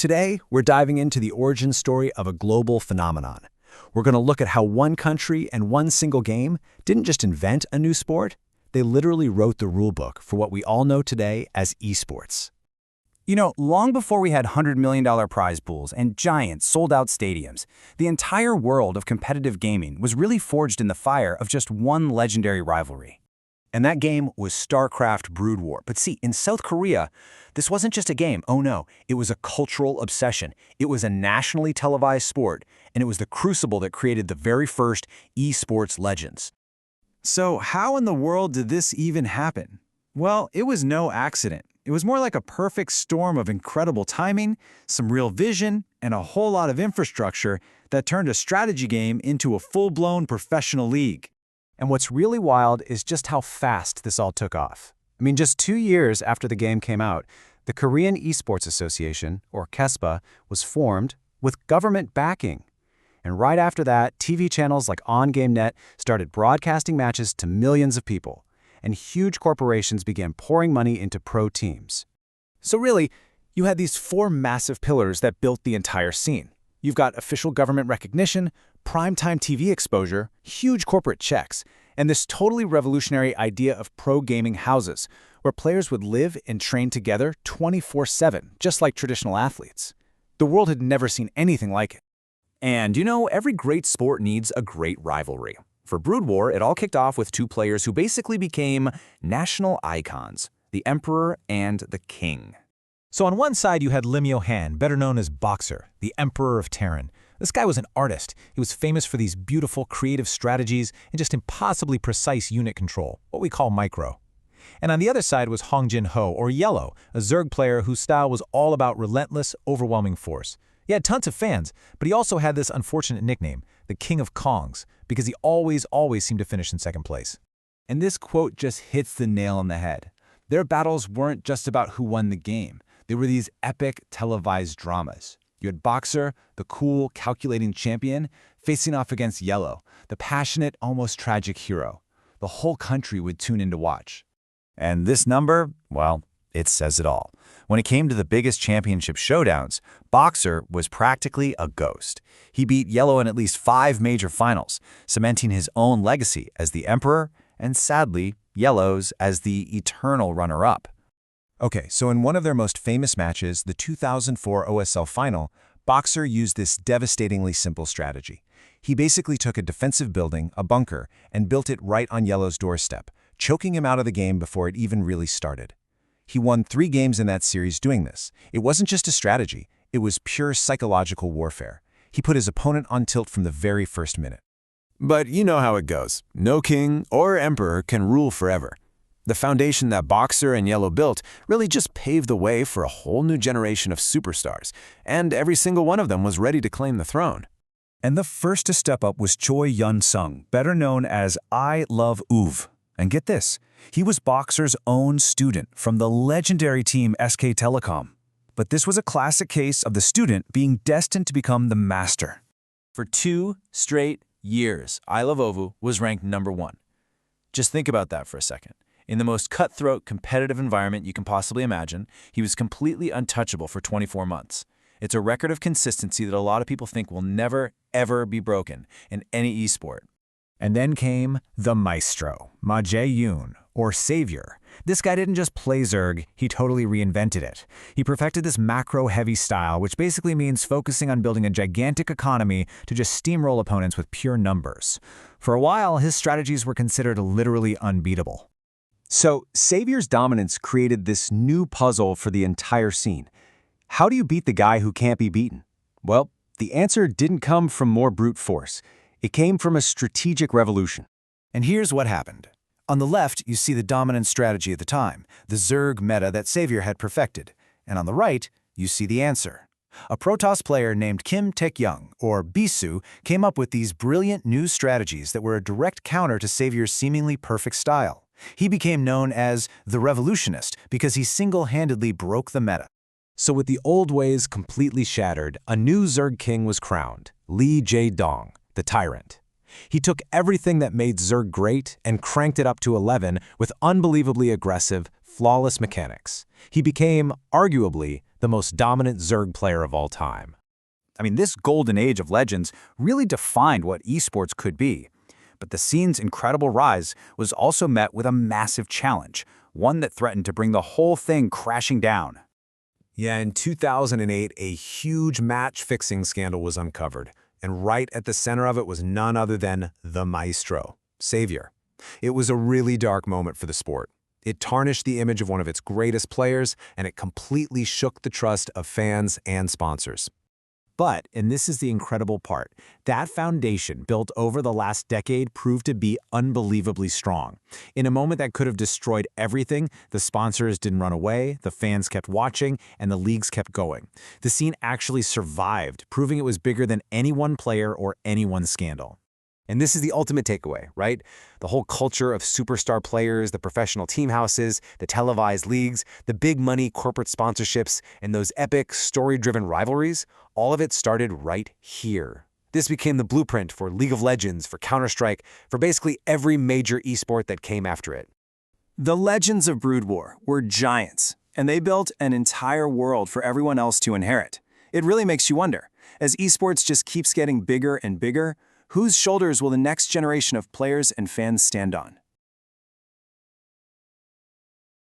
Today, we're diving into the origin story of a global phenomenon. We're going to look at how one country and one single game didn't just invent a new sport, they literally wrote the rulebook for what we all know today as esports. You know, long before we had $100 million prize pools and giant, sold-out stadiums, the entire world of competitive gaming was really forged in the fire of just one legendary rivalry. And that game was StarCraft BroodWar. But see, in South Korea, this wasn't just a game. Oh no, it was a cultural obsession. It was a nationally televised sport, and it was the crucible that created the very first esports legends. So how in the world did this even happen? Well, it was no accident. It was more like a perfect storm of incredible timing, some real vision, and a whole lot of infrastructure that turned a strategy game into a full-blown professional league. And what's really wild is just how fast this all took off. I mean, just 2 years after the game came out, the Korean Esports Association, or KESPA, was formed with government backing. And right after that, TV channels like OnGameNet started broadcasting matches to millions of people, and huge corporations began pouring money into pro teams. So really, you had these 4 massive pillars that built the entire scene. You've got official government recognition, primetime TV exposure, huge corporate checks, and this totally revolutionary idea of pro gaming houses, where players would live and train together 24/7, just like traditional athletes. The world had never seen anything like it. And you know, every great sport needs a great rivalry. For BroodWar, it all kicked off with 2 players who basically became national icons, the Emperor and the King. So on one side, you had Lim Yo-han, better known as Boxer, the Emperor of Terran. This guy was an artist. He was famous for these beautiful, creative strategies and just impossibly precise unit control, what we call micro. And on the other side was Hong Jin-ho, or Yellow, a Zerg player whose style was all about relentless, overwhelming force. He had tons of fans, but he also had this unfortunate nickname, the King of Kongs, because he always seemed to finish in second place. And this quote just hits the nail on the head. Their battles weren't just about who won the game. They were these epic, televised dramas. You had Boxer, the cool, calculating champion, facing off against Yellow, the passionate, almost tragic hero. The whole country would tune in to watch. And this number, well, it says it all. When it came to the biggest championship showdowns, Boxer was practically a ghost. He beat Yellow in at least 5 major finals, cementing his own legacy as the Emperor and, sadly, Yellow's as the eternal runner-up. Okay, so in one of their most famous matches, the 2004 OSL Final, Boxer used this devastatingly simple strategy. He basically took a defensive building, a bunker, and built it right on Yellow's doorstep, choking him out of the game before it even really started. He won 3 games in that series doing this. It wasn't just a strategy, it was pure psychological warfare. He put his opponent on tilt from the very first minute. But you know how it goes. No king or emperor can rule forever. The foundation that Boxer and Yellow built really just paved the way for a whole new generation of superstars, and every single one of them was ready to claim the throne. And the first to step up was Choi Yun-sung, better known as I Love Uv. And get this, he was Boxer's own student from the legendary team SK Telecom. But this was a classic case of the student being destined to become the master. For 2 straight years, I Love Ovu was ranked #1. Just think about that for a second. In the most cutthroat, competitive environment you can possibly imagine, he was completely untouchable for 24 months. It's a record of consistency that a lot of people think will never, ever be broken in any esport. And then came the Maestro, Ma Jae-yoon, or Savior. This guy didn't just play Zerg, he totally reinvented it. He perfected this macro-heavy style, which basically means focusing on building a gigantic economy to just steamroll opponents with pure numbers. For a while, his strategies were considered literally unbeatable. So, Savior's dominance created this new puzzle for the entire scene. How do you beat the guy who can't be beaten? Well, the answer didn't come from more brute force. It came from a strategic revolution. And here's what happened. On the left, you see the dominant strategy at the time, the Zerg meta that Savior had perfected. And on the right, you see the answer. A Protoss player named Kim Taek-young, or Bisu, came up with these brilliant new strategies that were a direct counter to Savior's seemingly perfect style. He became known as the Revolutionist because he single-handedly broke the meta. So with the old ways completely shattered, a new Zerg king was crowned, Lee Jae-dong, the Tyrant. He took everything that made Zerg great and cranked it up to 11 with unbelievably aggressive, flawless mechanics. He became, arguably, the most dominant Zerg player of all time. I mean, this golden age of legends really defined what esports could be. But the scene's incredible rise was also met with a massive challenge, one that threatened to bring the whole thing crashing down. Yeah, in 2008, a huge match-fixing scandal was uncovered, and right at the center of it was none other than the Maestro, Savior. It was a really dark moment for the sport. It tarnished the image of one of its greatest players, and it completely shook the trust of fans and sponsors. But, and this is the incredible part, that foundation built over the last decade proved to be unbelievably strong. In a moment that could have destroyed everything, the sponsors didn't run away, the fans kept watching, and the leagues kept going. The scene actually survived, proving it was bigger than any one player or any one scandal. And this is the ultimate takeaway, right? The whole culture of superstar players, the professional team houses, the televised leagues, the big money corporate sponsorships, and those epic story-driven rivalries, all of it started right here. This became the blueprint for League of Legends, for Counter-Strike, for basically every major esport that came after it. The legends of BroodWar were giants, and they built an entire world for everyone else to inherit. It really makes you wonder, as esports just keeps getting bigger and bigger, whose shoulders will the next generation of players and fans stand on?